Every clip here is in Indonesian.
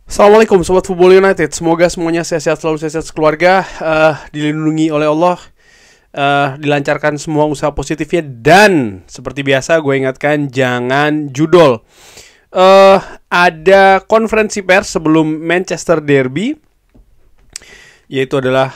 Assalamualaikum Sobat Football United. Semoga semuanya sehat-sehat selalu, sehat-sehat sekeluarga, dilindungi oleh Allah, dilancarkan semua usaha positifnya. Dan seperti biasa gue ingatkan, jangan judol. Ada konferensi pers sebelum Manchester Derby, yaitu adalah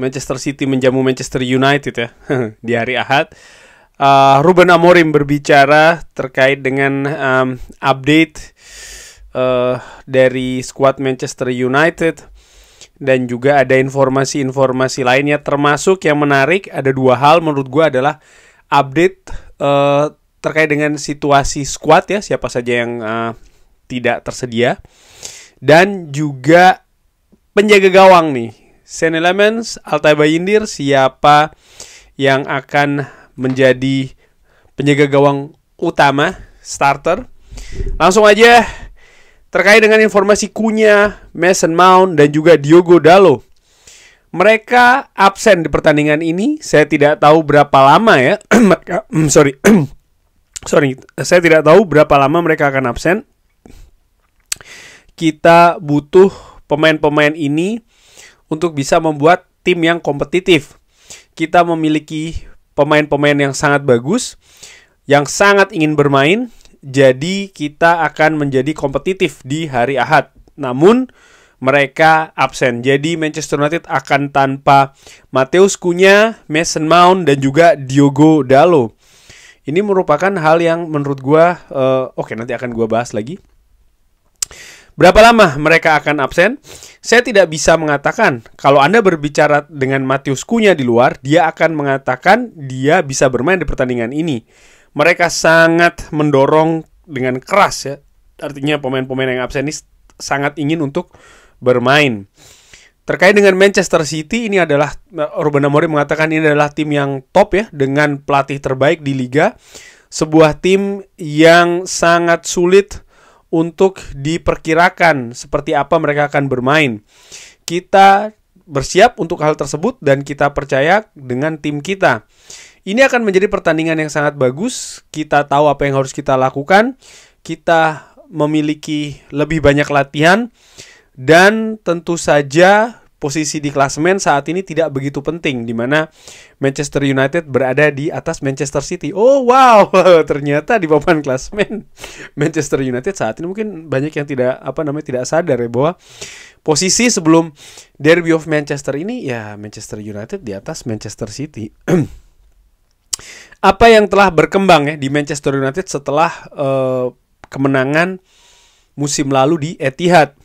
Manchester City menjamu Manchester United ya di hari Ahad. Ruben Amorim berbicara terkait dengan update dari skuad Manchester United, dan juga ada informasi-informasi lainnya, termasuk yang menarik. Ada dua hal menurut gue adalah update terkait dengan situasi skuad ya, siapa saja yang tidak tersedia, dan juga penjaga gawang nih, Senne Lammens, Altay Bayindir, siapa yang akan menjadi penjaga gawang utama, starter. Langsung aja terkait dengan informasi Cunha, Mason Mount, dan juga Diogo Dalot. Mereka absen di pertandingan ini. Saya tidak tahu berapa lama ya. Saya tidak tahu berapa lama mereka akan absen. Kita butuh pemain-pemain ini untuk bisa membuat tim yang kompetitif. Kita memiliki pemain-pemain yang sangat bagus, yang sangat ingin bermain. Jadi kita akan menjadi kompetitif di hari Ahad. Namun mereka absen. Jadi Manchester United akan tanpa Matheus Cunha, Mason Mount, dan juga Diogo Dalot. Ini merupakan hal yang menurut gue nanti akan gue bahas lagi. Berapa lama mereka akan absen? Saya tidak bisa mengatakan. Kalau Anda berbicara dengan Matheus Cunha di luar, dia akan mengatakan dia bisa bermain di pertandingan ini. Mereka sangat mendorong dengan keras ya. Artinya pemain-pemain yang absen ini sangat ingin untuk bermain. Terkait dengan Manchester City, ini adalah Ruben Amorim mengatakan ini adalah tim yang top ya, dengan pelatih terbaik di liga. Sebuah tim yang sangat sulit untuk diperkirakan seperti apa mereka akan bermain. Kita bersiap untuk hal tersebut dan kita percaya dengan tim kita. Ini akan menjadi pertandingan yang sangat bagus. Kita tahu apa yang harus kita lakukan. Kita memiliki lebih banyak latihan. Dan tentu saja posisi di klasemen saat ini tidak begitu penting, di mana Manchester United berada di atas Manchester City. Oh wow, ternyata di papan klasemen Manchester United saat ini mungkin banyak yang tidak sadar ya, bahwa posisi sebelum Derby of Manchester ini ya Manchester United di atas Manchester City. Apa yang telah berkembang ya di Manchester United setelah kemenangan musim lalu di Etihad?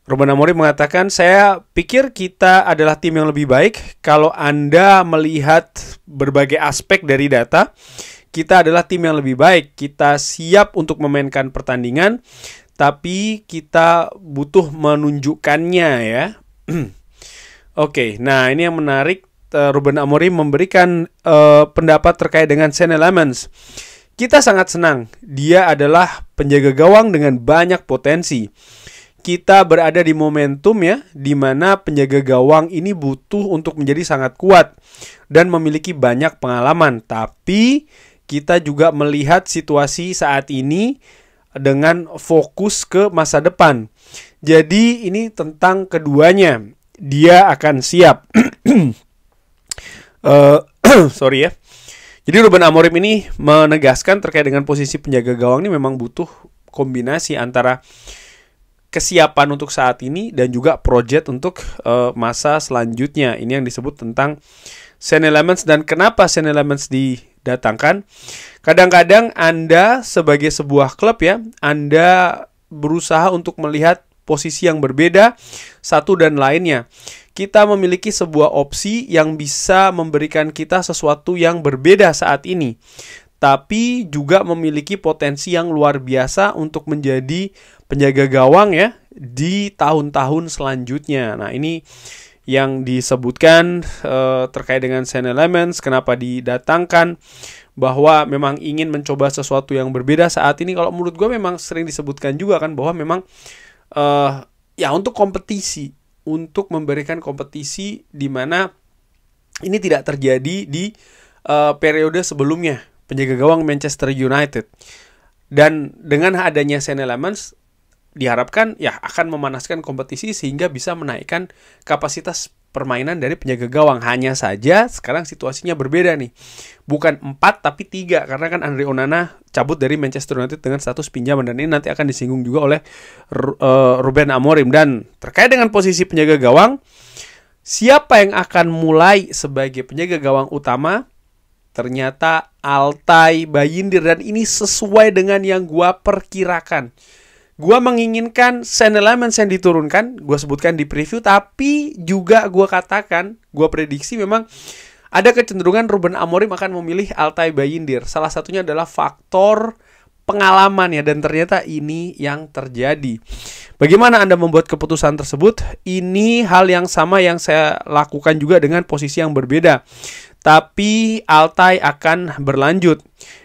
Ruben Amorim mengatakan, saya pikir kita adalah tim yang lebih baik. Kalau Anda melihat berbagai aspek dari data, kita adalah tim yang lebih baik. Kita siap untuk memainkan pertandingan, tapi kita butuh menunjukkannya ya. Oke, nah ini yang menarik. Ruben Amorim memberikan pendapat terkait dengan Senne Lammens. Kita sangat senang. Dia adalah penjaga gawang dengan banyak potensi. Kita berada di momentum ya, di mana penjaga gawang ini butuh untuk menjadi sangat kuat dan memiliki banyak pengalaman. Tapi kita juga melihat situasi saat ini dengan fokus ke masa depan. Jadi ini tentang keduanya. Dia akan siap. Sorry ya. Jadi Ruben Amorim ini menegaskan terkait dengan posisi penjaga gawang ini memang butuh kombinasi antara kesiapan untuk saat ini dan juga project untuk masa selanjutnya. Ini yang disebut tentang Senne Lammens. Dan kenapa Senne Lammens didatangkan? Kadang-kadang Anda sebagai sebuah klub ya, Anda berusaha untuk melihat posisi yang berbeda satu dan lainnya. Kita memiliki sebuah opsi yang bisa memberikan kita sesuatu yang berbeda saat ini, tapi juga memiliki potensi yang luar biasa untuk menjadi penjaga gawang ya di tahun-tahun selanjutnya. Nah ini yang disebutkan terkait dengan Senne Lammens, kenapa didatangkan, bahwa memang ingin mencoba sesuatu yang berbeda saat ini. Kalau menurut gue memang sering disebutkan juga kan, bahwa memang untuk kompetisi, untuk memberikan kompetisi di mana ini tidak terjadi di periode sebelumnya penjaga gawang Manchester United. Dan dengan adanya Senne Lammens, diharapkan ya akan memanaskan kompetisi sehingga bisa menaikkan kapasitas permainan dari penjaga gawang. Hanya saja sekarang situasinya berbeda nih. Bukan 4 tapi 3 karena kan Andre Onana cabut dari Manchester United dengan status pinjaman, dan ini nanti akan disinggung juga oleh Ruben Amorim. Dan terkait dengan posisi penjaga gawang, siapa yang akan mulai sebagai penjaga gawang utama? Ternyata Altay Bayindir, dan ini sesuai dengan yang gua perkirakan. Gua menginginkan Sean Tielemans yang diturunkan, gua sebutkan di preview, tapi juga gua katakan, gua prediksi memang ada kecenderungan Ruben Amorim akan memilih Altay Bayindir. Salah satunya adalah faktor pengalaman ya, dan ternyata ini yang terjadi. Bagaimana Anda membuat keputusan tersebut? Ini hal yang sama yang saya lakukan juga dengan posisi yang berbeda. Tapi Altay akan berlanjut.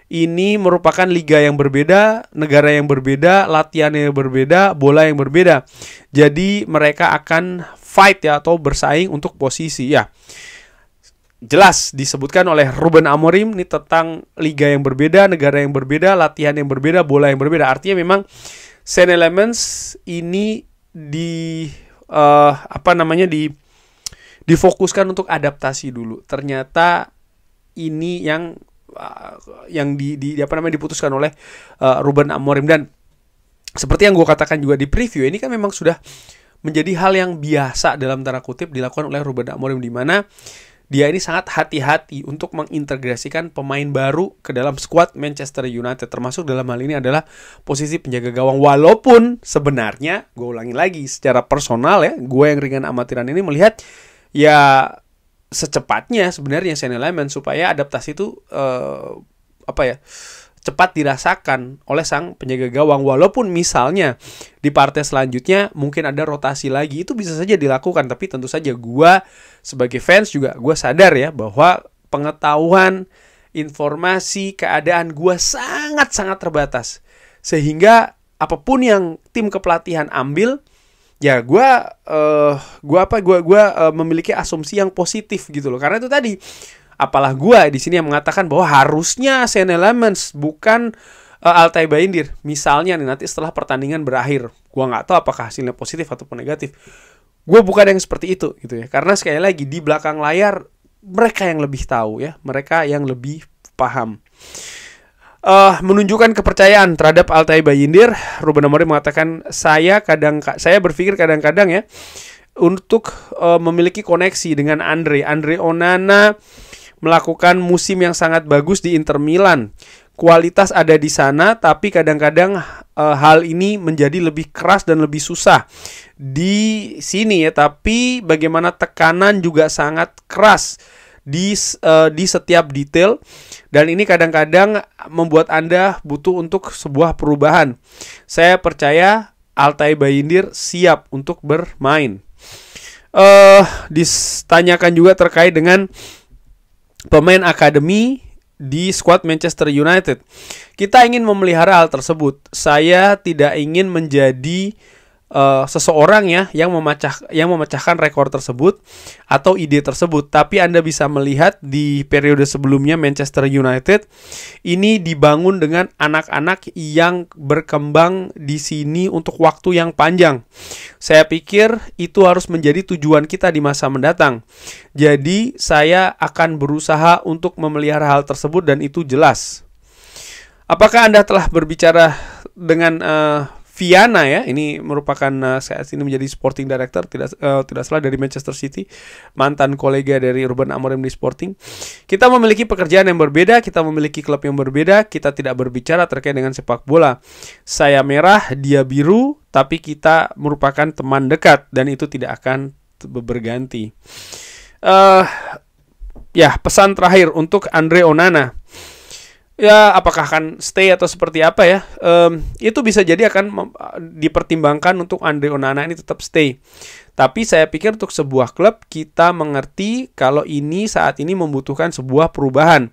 Ini merupakan liga yang berbeda, negara yang berbeda, latihan yang berbeda, bola yang berbeda. Jadi mereka akan fight ya, atau bersaing untuk posisi ya. Jelas disebutkan oleh Ruben Amorim ini tentang liga yang berbeda, negara yang berbeda, latihan yang berbeda, bola yang berbeda. Artinya memang Sean Tielemans ini difokuskan untuk adaptasi dulu. Ternyata ini yang diputuskan oleh Ruben Amorim, dan seperti yang gue katakan juga di preview, ini kan memang sudah menjadi hal yang biasa dalam tanda kutip dilakukan oleh Ruben Amorim, di mana dia ini sangat hati-hati untuk mengintegrasikan pemain baru ke dalam skuad Manchester United, termasuk dalam hal ini adalah posisi penjaga gawang. Walaupun sebenarnya, gue ulangi lagi, secara personal ya, gue yang ringan amatiran ini melihat ya secepatnya sebenarnya Sean Tielemans supaya adaptasi itu cepat dirasakan oleh sang penjaga gawang. Walaupun misalnya di partai selanjutnya mungkin ada rotasi lagi, itu bisa saja dilakukan. Tapi tentu saja gue sebagai fans juga gue sadar ya bahwa pengetahuan, informasi, keadaan gue sangat-sangat terbatas. Sehingga apapun yang tim kepelatihan ambil, ya gue memiliki asumsi yang positif gitu loh. Karena itu tadi, apalah gue di sini yang mengatakan bahwa harusnya Sean Tielemans bukan Altay Bayindir. Misalnya nih nanti setelah pertandingan berakhir, gue nggak tahu apakah hasilnya positif ataupun negatif. Gue bukan yang seperti itu gitu ya. Karena sekali lagi di belakang layar mereka yang lebih tahu ya, mereka yang lebih paham. Menunjukkan kepercayaan terhadap Altay Bayindir, Ruben Amorim mengatakan saya berpikir kadang-kadang ya untuk memiliki koneksi dengan Andre Onana, melakukan musim yang sangat bagus di Inter Milan. Kualitas ada di sana, tapi kadang-kadang hal ini menjadi lebih keras dan lebih susah di sini ya. Tapi bagaimana tekanan juga sangat keras di setiap detail, dan ini kadang-kadang membuat Anda butuh untuk sebuah perubahan. Saya percaya Altay Bayindir siap untuk bermain. Ditanyakan juga terkait dengan pemain akademi di skuad Manchester United. Kita ingin memelihara hal tersebut. Saya tidak ingin menjadi seseorang ya yang memecahkan rekor tersebut atau ide tersebut. Tapi Anda bisa melihat di periode sebelumnya Manchester United ini dibangun dengan anak-anak yang berkembang di sini untuk waktu yang panjang. Saya pikir itu harus menjadi tujuan kita di masa mendatang. Jadi saya akan berusaha untuk memelihara hal tersebut, dan itu jelas. Apakah Anda telah berbicara dengan Viana ya, ini merupakan saat ini menjadi sporting director tidak salah dari Manchester City, mantan kolega dari Ruben Amorim di Sporting. Kita memiliki pekerjaan yang berbeda, kita memiliki klub yang berbeda, kita tidak berbicara terkait dengan sepak bola. Saya merah, dia biru, tapi kita merupakan teman dekat dan itu tidak akan berganti. Pesan terakhir untuk Andre Onana. Ya, apakah akan stay atau seperti apa ya? Itu bisa jadi akan dipertimbangkan untuk Andre Onana ini tetap stay. Tapi saya pikir untuk sebuah klub kita mengerti kalau ini saat ini membutuhkan sebuah perubahan.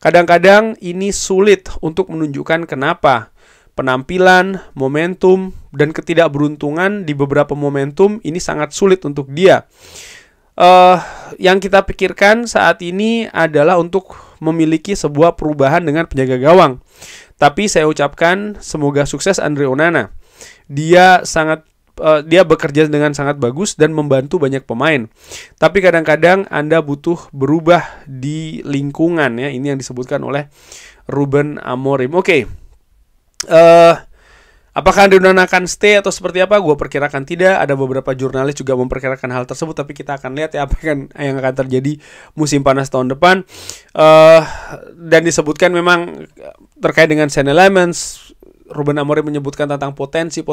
Kadang-kadang ini sulit untuk menunjukkan kenapa. Penampilan, momentum, dan ketidakberuntungan di beberapa momentum ini sangat sulit untuk dia. Yang kita pikirkan saat ini adalah untuk memiliki sebuah perubahan dengan penjaga gawang. Tapi saya ucapkan semoga sukses Andre Onana. dia bekerja dengan sangat bagus dan membantu banyak pemain. Tapi kadang-kadang Anda butuh berubah di lingkungan ya. Ini yang disebutkan oleh Ruben Amorim. Oke. Apakah Andre Onana akan stay atau seperti apa? Gue perkirakan tidak. Ada beberapa jurnalis juga memperkirakan hal tersebut, tapi kita akan lihat ya apa yang akan terjadi musim panas tahun depan. Dan disebutkan memang terkait dengan Shane Lammens, Ruben Amorim menyebutkan tentang potensi.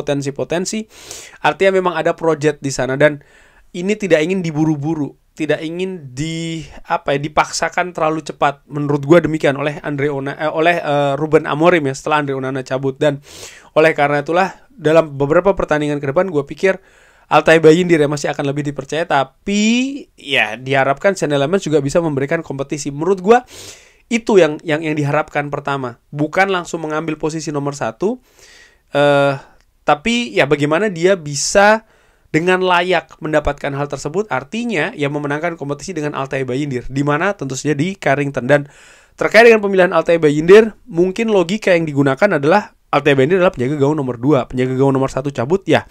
Artinya memang ada project di sana dan ini tidak ingin diburu-buru, tidak ingin dipaksakan terlalu cepat. Menurut gue demikian oleh Ruben Amorim ya setelah Andre Onana cabut. Dan oleh karena itulah dalam beberapa pertandingan ke depan gue pikir Altay Bayindir ya masih akan lebih dipercaya, tapi ya diharapkan Shane Lammens juga bisa memberikan kompetisi. Menurut gue itu yang diharapkan pertama, bukan langsung mengambil posisi nomor 1, tapi ya bagaimana dia bisa dengan layak mendapatkan hal tersebut, artinya ya memenangkan kompetisi dengan Altay Bayindir, di mana tentu saja di Carrington. Dan terkait dengan pemilihan Altay Bayindir, mungkin logika yang digunakan adalah Altay Bayindir adalah penjaga gawang nomor 2, penjaga gawang nomor 1 cabut ya,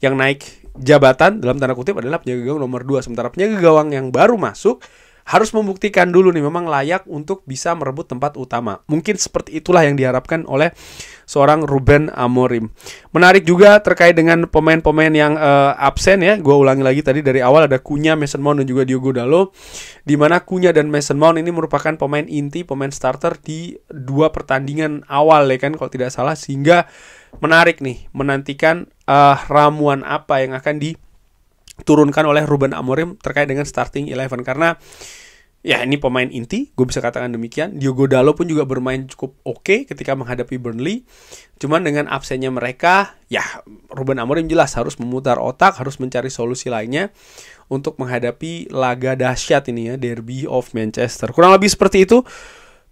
yang naik jabatan dalam tanda kutip adalah penjaga gawang nomor 2, sementara penjaga gawang yang baru masuk harus membuktikan dulu nih memang layak untuk bisa merebut tempat utama. Mungkin seperti itulah yang diharapkan oleh seorang Ruben Amorim. Menarik juga terkait dengan pemain-pemain yang absen ya. Gue ulangi lagi tadi dari awal ada Cunha, Mason Mount dan juga Diogo Dalot. Di mana Cunha dan Mason Mount ini merupakan pemain inti, pemain starter di 2 pertandingan awal ya kan kalau tidak salah, sehingga menarik nih menantikan ramuan apa yang akan diturunkan oleh Ruben Amorim terkait dengan starting 11, karena ya ini pemain inti, gue bisa katakan demikian. Diogo Dalot pun juga bermain cukup oke ketika menghadapi Burnley. Cuman dengan absennya mereka, ya Ruben Amorim jelas harus memutar otak, harus mencari solusi lainnya untuk menghadapi laga dahsyat ini ya, Derby of Manchester. Kurang lebih seperti itu.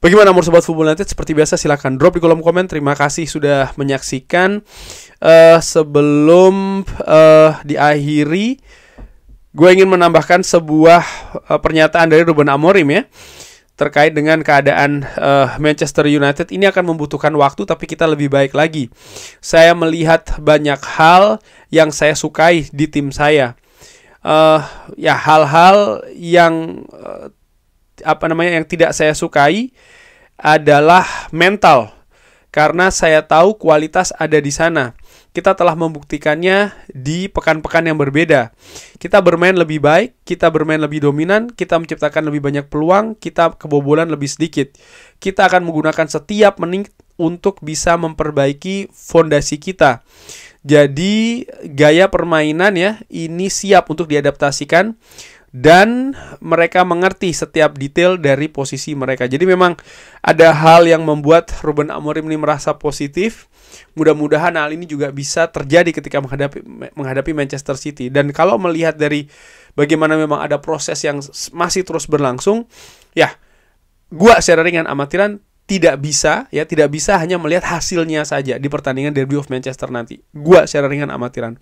Bagaimana menurut Sobat Football United? Seperti biasa silahkan drop di kolom komen. Terima kasih sudah menyaksikan. Sebelum diakhiri, gue ingin menambahkan sebuah pernyataan dari Ruben Amorim ya, terkait dengan keadaan Manchester United. Ini akan membutuhkan waktu, tapi kita lebih baik lagi. Saya melihat banyak hal yang saya sukai di tim saya. Ya hal-hal yang yang tidak saya sukai adalah mental, karena saya tahu kualitas ada di sana. Kita telah membuktikannya di pekan-pekan yang berbeda. Kita bermain lebih baik, kita bermain lebih dominan, kita menciptakan lebih banyak peluang, kita kebobolan lebih sedikit. Kita akan menggunakan setiap menit untuk bisa memperbaiki fondasi kita. Jadi gaya permainan ya ini siap untuk diadaptasikan dan mereka mengerti setiap detail dari posisi mereka. Jadi memang ada hal yang membuat Ruben Amorim ini merasa positif. Mudah-mudahan hal ini juga bisa terjadi ketika menghadapi Manchester City. Dan kalau melihat dari bagaimana memang ada proses yang masih terus berlangsung, ya gua secara ringan amatiran tidak bisa hanya melihat hasilnya saja di pertandingan Derby of Manchester nanti. Gua secara ringan amatiran.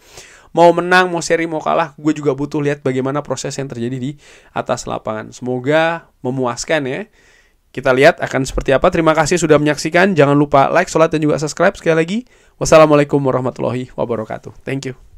Mau menang, mau seri, mau kalah, gue juga butuh lihat bagaimana proses yang terjadi di atas lapangan. Semoga memuaskan ya. Kita lihat akan seperti apa. Terima kasih sudah menyaksikan. Jangan lupa like, sholat, dan juga subscribe. Sekali lagi, wassalamualaikum warahmatullahi wabarakatuh. Thank you.